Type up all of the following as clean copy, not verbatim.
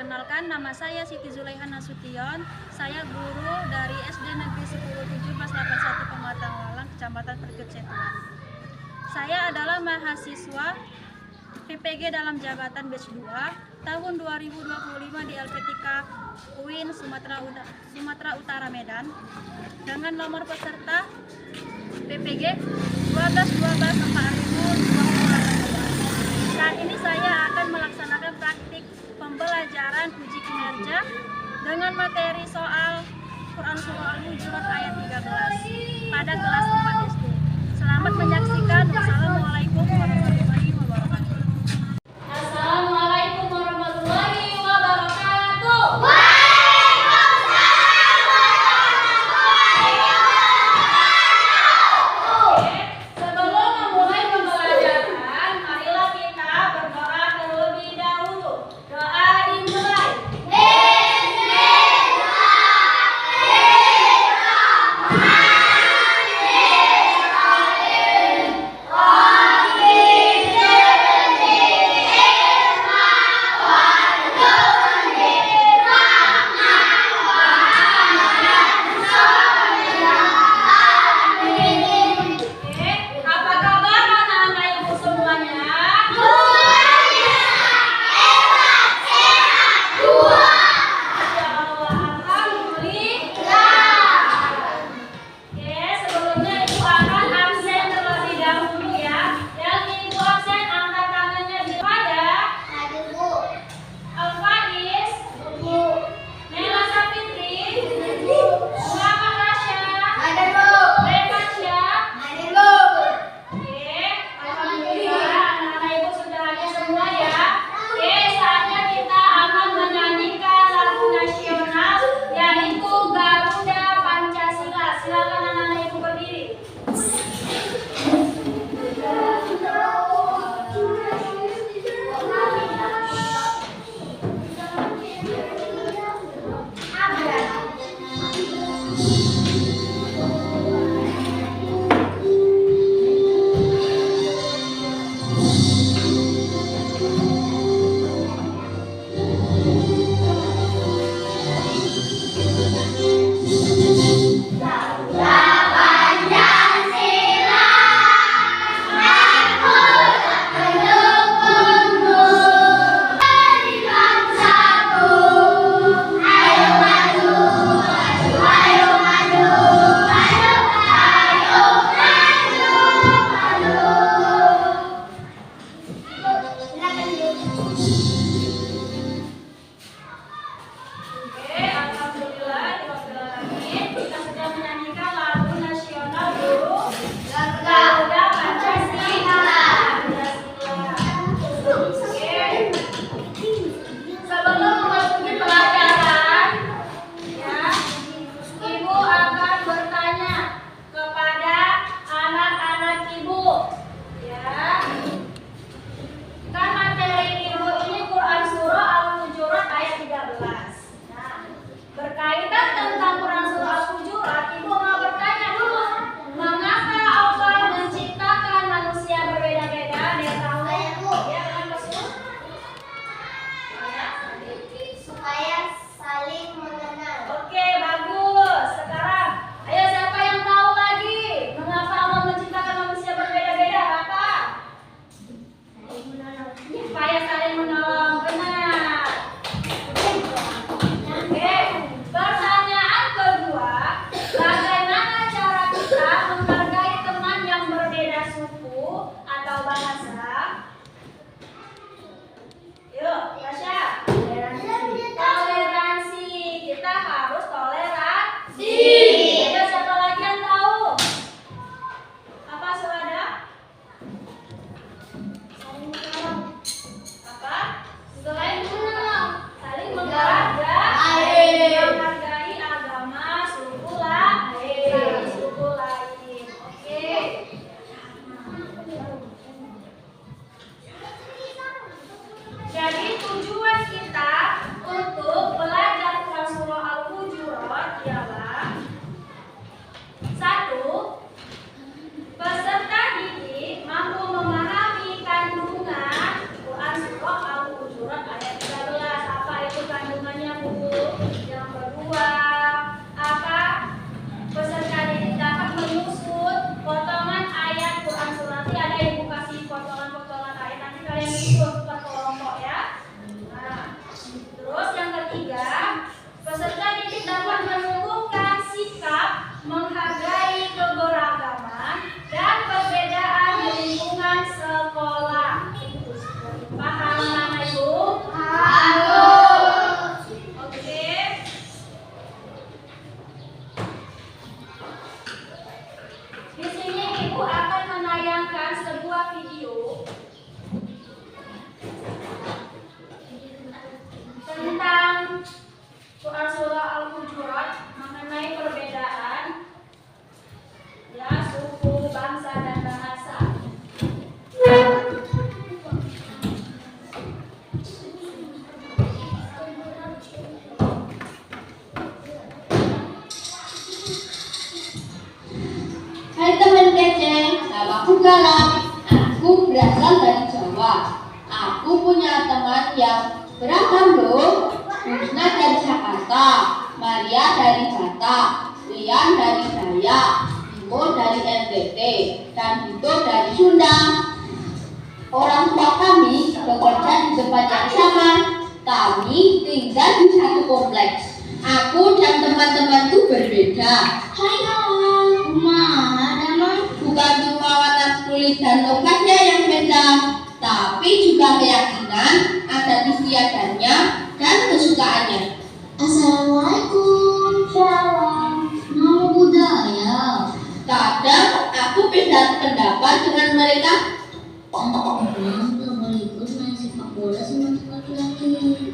Perkenalkan, nama saya Siti Zulaiha Nasution. Saya guru dari SD Negeri 10 1781 Pematang Walang, Kecamatan Percut Setuan. Saya adalah mahasiswa PPG dalam jabatan batch 2 tahun 2025 di LPTK UIN Sumatera Utara Medan dengan nomor peserta PPG 12 Saat ini saya akan melaksanakan praktik pembelajaran uji kinerja dengan materi soal Quran Surah Al-Hujurat ayat 13 pada kelas 4 SD. Selamat menyaksikan. Wassalamualaikum warahmatullahi wabarakatuh. Assalamualaikum warahmatullahi wabarakatuh. Sebelum memulai pembelajaran, marilah kita berdoa terlebih dahulu. Doa dimulai. Bismillahirrahmanirrahim. aku galak. Aku berasal dari Jawa. Aku punya teman yang beragam loh. Husna dari Jakarta, Maria dari Batak, Rian dari Dayak, Bimo dari NTT, dan Dito dari Sunda. Orang tua kami bekerja di tempat yang sama. Kami tinggal di satu kompleks. Aku dan teman-temanku berbeda. Hai kawan, mana man? Bukan cuma warna kulit dan logatnya yang beda, tapi juga keyakinan, adat istiadatnya, dan kesukaannya. Assalamualaikum. Salam. Nama budaya. Kadang aku beda pendapat dengan mereka. Nggak boleh ikut main sepak bola sama laki-laki.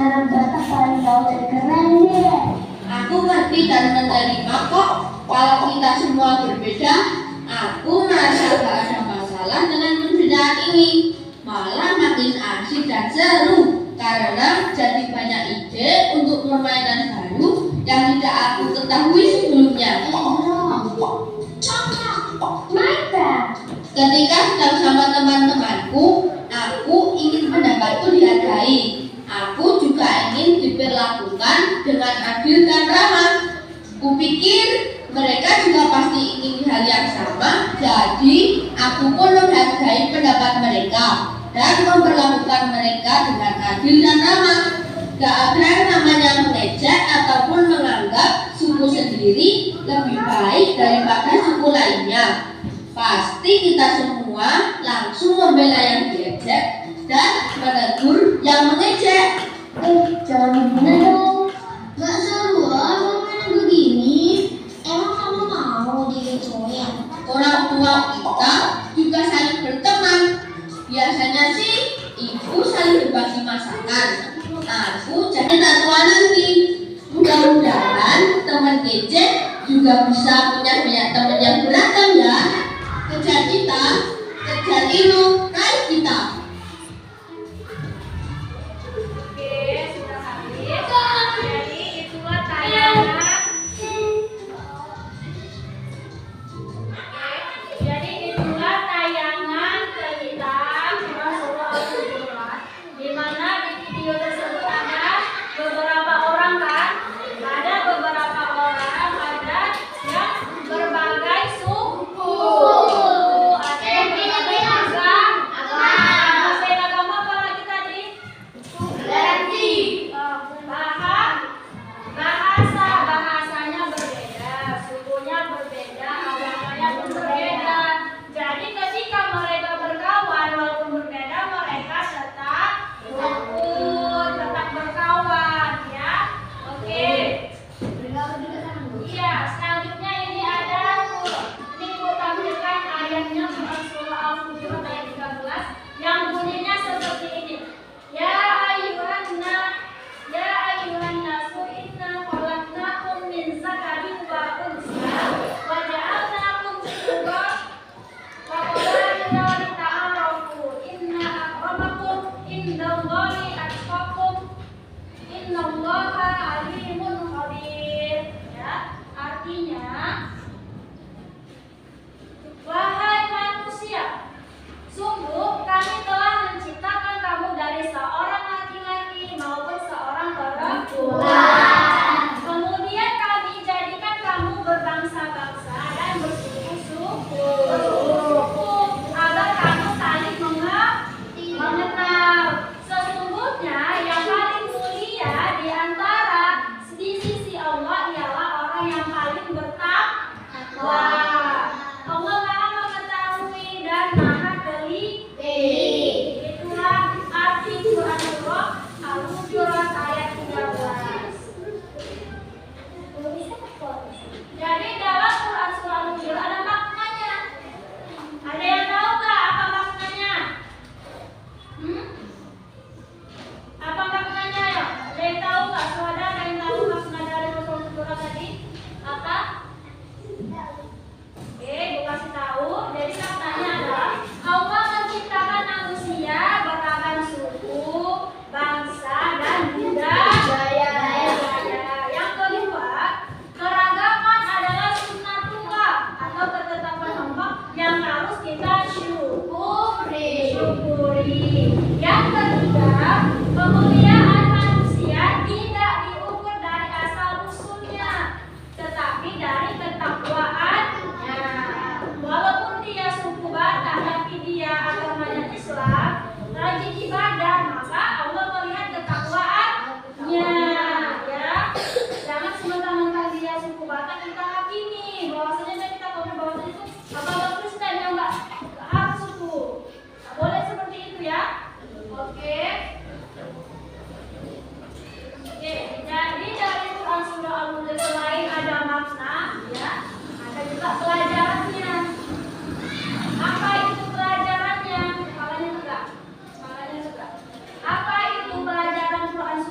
Anak Batak paling tahu dan keren deh. Aku ngerti dan menerima kok. Kalau kita semua berbeda, aku merasa gak ada masalah dengan perbedaan ini. Malah makin asik dan seru karena jadi banyak ide untuk permainan baru yang tidak aku ketahui sebelumnya. Ketika sedang sama teman-temanku, aku ingin pendapatku dihargai. Aku juga ingin diperlakukan dengan adil dan ramah. Kupikir mereka juga pasti ingin hal yang sama, jadi aku pun menghargai pendapat mereka dan memperlakukan mereka dengan adil dan ramah. Gak ada yang namanya mengejek ataupun menganggap suku sendiri lebih baik daripada suku lainnya. Pasti kita semua langsung membela yang diejek dan menegur yang mengejek. Jangan begini dong. Gak seru mainan begini. Emang kamu mau dicoyak? Orang tua kita juga saling berteman. Biasanya sih ibu saling berbagi masakan. Aku jadi tatua nanti. Mudah-mudahan teman kece juga bisa punya banyak teman yang beragam ya. Kejar kita, kejar ilu, raih kita. Oke, sudah habis. Jadi itulah tayangan. Jadi itulah tayangan tentang Rasulullah SAW, di mana di video tersebut ada beberapa orang kan, ada beberapa orang ada yang berbagai suku, ada yang berbagai agama.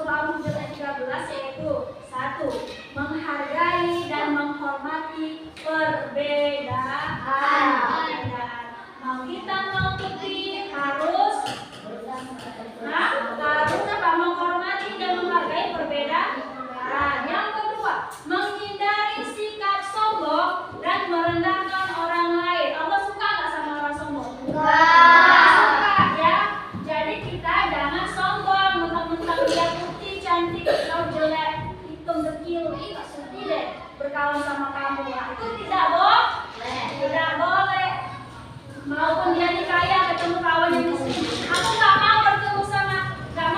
surah Al-Hujurat ayat 13 yaitu 1. Menghargai dan menghormati perbedaan. Mau kita mengikuti harus apa? Menghormati dan menghargai perbedaan. Yang kedua, menghindari sikap sombong dan merendahkan orang lain. Allah suka nggak sama orang sombong? Nggak suka ya. Jadi kita jangan sombong, mentang-mentang dia putih, cantik, atau jelek, hitam, dekil, pasti deh berkawan sama kamu. Nah, itu tidak boleh. Tidak boleh. Maupun dia nih kaya ketemu kawan yang miskin, aku nggak mau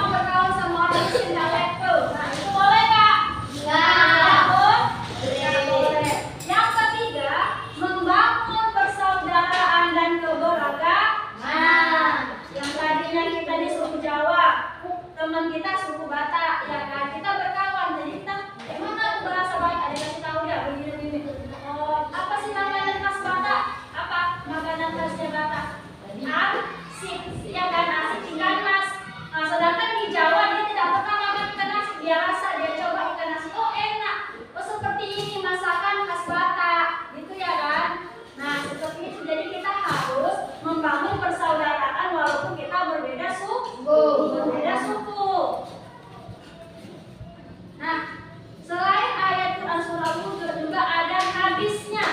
berkawan sama orang miskin, nggak level. Nah, itu boleh nggak? Nggak boleh. Yang ketiga, membangun persaudaraan dan keberagaman. Yang tadinya kita di suku Jawa, teman kita suku Batak, ya kan? Kita berkawan, jadi kita mana tuh bahasa Batak? Dikasih tahu dia begini. Apa sih makanan khas Batak? Apa makanan khasnya Batak? Asik, ya kan? Asik ikan mas. Nah, sedangkan di Jawa dia tidak pernah makan ikan nasi. Dia rasa, dia coba ikan nasi, oh enak. Oh seperti ini masakan khas Batak, gitu ya kan? Nah seperti itu. Jadi kita harus membangun persaudaraan walaupun kita berbeda suku. Nah, selain ayat Quran surah Al-Hujurat juga ada hadisnya.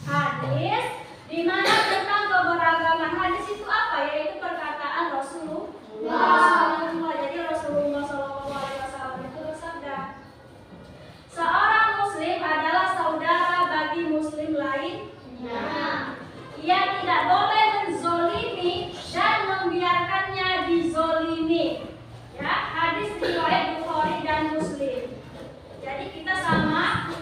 Hadis di mana tentang keberagaman. Hadis itu apa? Yaitu perkataan Rasulullah. Jadi Rasulullah SAW itu bersabda, seorang muslim adalah saudara bagi muslim lainnya. Ia tidak boleh menzolimi dan membiarkannya dizolimi. Ya, hadis riwayat Bukhari dan Muslim. Jadi kita sama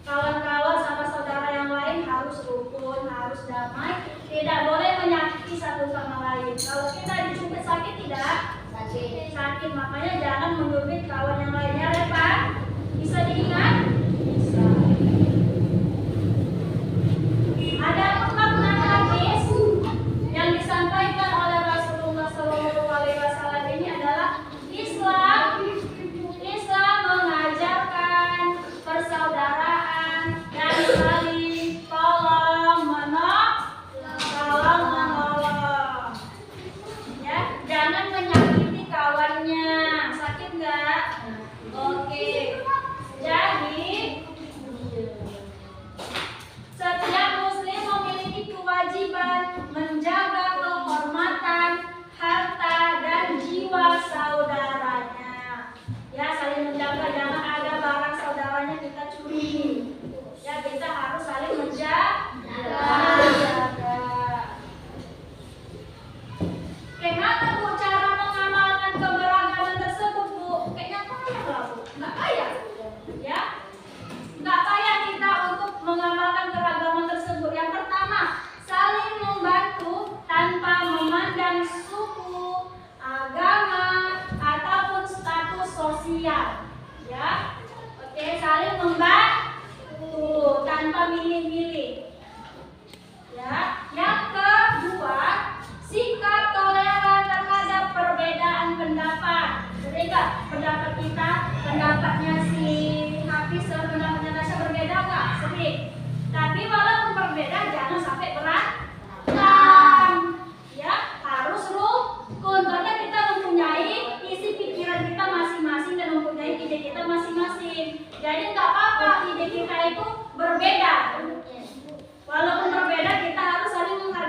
kawan-kawan sama saudara yang lain harus rukun, harus damai, tidak boleh menyakiti satu sama lain. Kalau kita dicubit sakit tidak? Sakit. Makanya jangan menyubit kawan yang lainnya. Repan? Bisa diingat? Bisa. Ada makna hadis yang disampaikan oleh Rasulullah SAW ini adalah Islam mengajarkan persaudaraan dan saling tolong menolong. Ya, jangan menyakiti kawannya. Sakit nggak? Oke. Jadi setiap muslim memiliki kewajiban menjaga kehormatan, harta, dan jiwa saudaranya. Ya, saling menjaga, jangan ada barang saudaranya kita curi. Ya, kita harus saling menjaga. Gimana Bu cara mengamalkan keberagaman tersebut, Bu? Kayaknya payah lah, Bu. Nggak payah. Ya, nggak payah kita untuk mengamalkan keragaman tersebut. Yang pertama, saling membantu tanpa memandang suku, agama, ataupun status sosial. Ya, oke, saling membantu tanpa milih-milih. Ya, yang kedua, sikap toleran terhadap perbedaan pendapat. Jadi nggak pendapat kita, pendapatnya si Hafiz dan pendapatnya Tasya berbeda nggak? Sering. Tapi walaupun berbeda jangan sampai berantem. Ya, harus rukun karena kita mempunyai isi pikiran kita masing-masing dan mempunyai ide kita masing-masing. Jadi nggak apa-apa ide kita itu berbeda. Walaupun berbeda kita harus saling menghargai.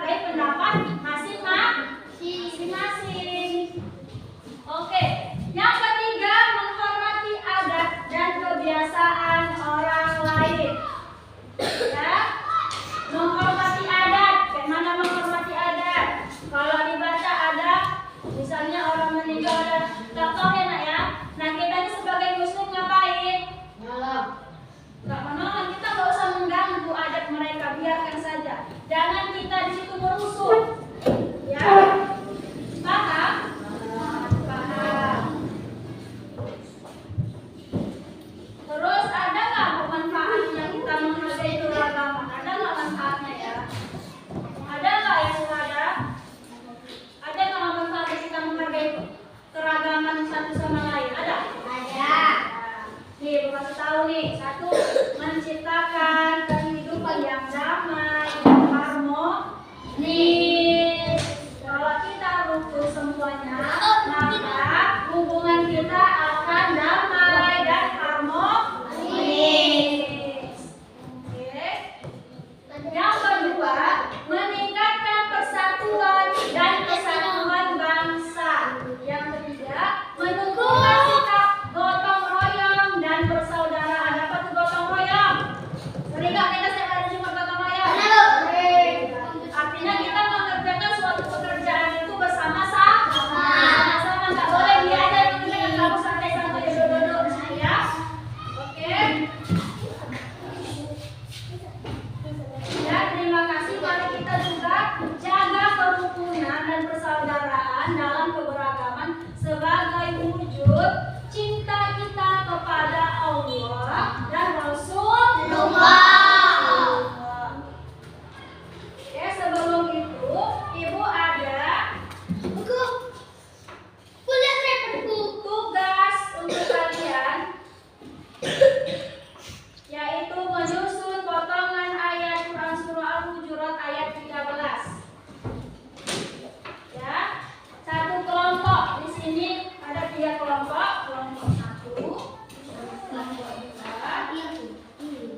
kelompok 1, kelompok 2,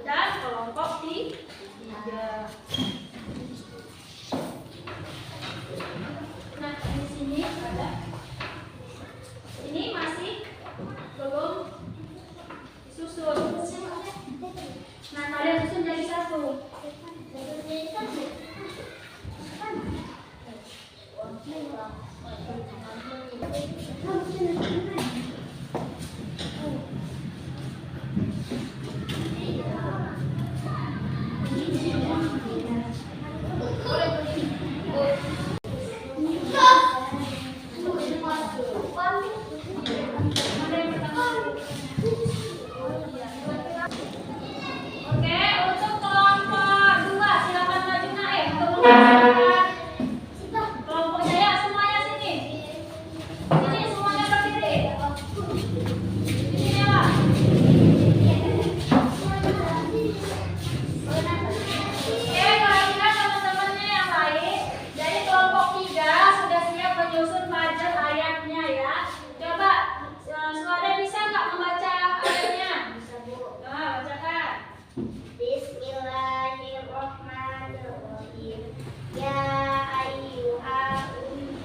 dan kelompok 3. Nah, di sini ada. Ini masih belum disusun. Nah, kalian susun jadi satu. Oke, untuk kelompok 2 silakan maju naik untuk mempersiapkan. Kelompok saya semuanya sini. Sini semuanya berdiri. Sini ya. Oke, perhatikan teman-temannya yang lain. Dari kelompok 3 sudah siap menyusun pelajar ayatnya ya. Coba Suada bisa nggak membaca ayatnya? Bisa Bu. Nah, bacakan. Bismillahirrahmanirrahim. Ya ayyuhan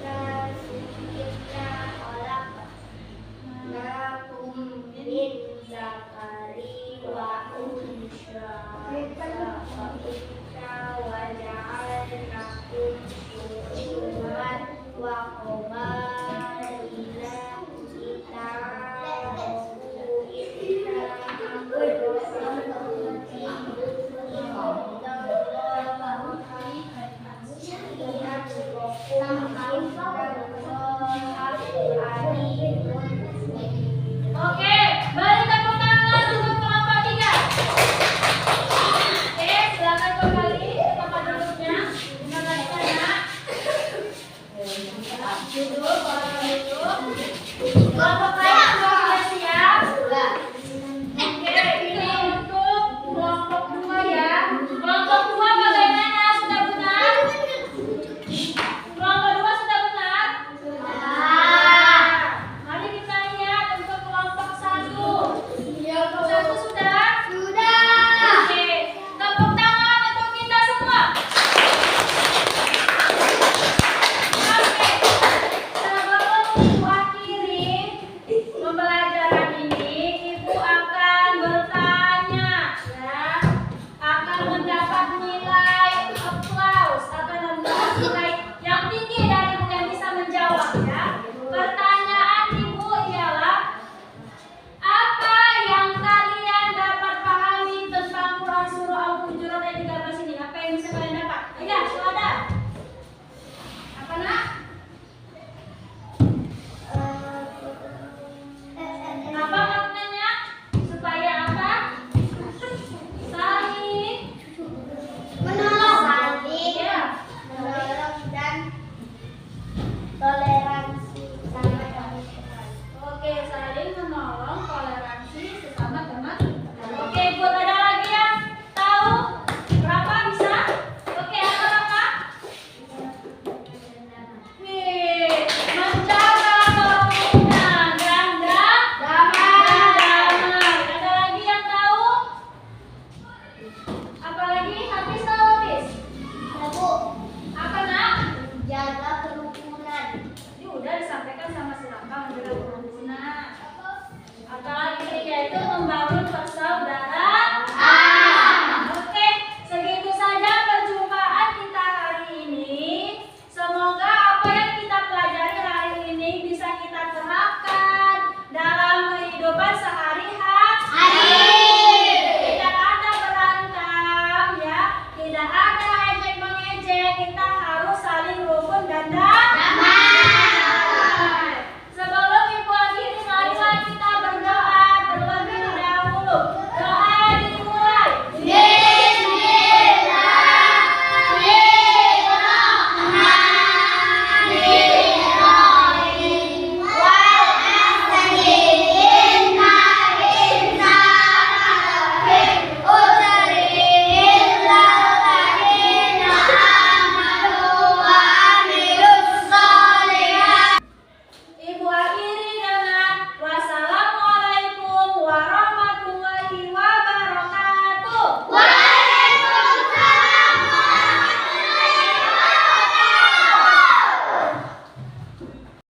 nasu inna khalaqnakum min dzakari wa unsha wa ja'alnakum syu'uban wa qabaila Oke, beri tepuk tangan untuk kelompok 3. Oke, silakan kembali ke tempat duduknya. Kembalikan ya. Duduk, kalau duduk. Kelompok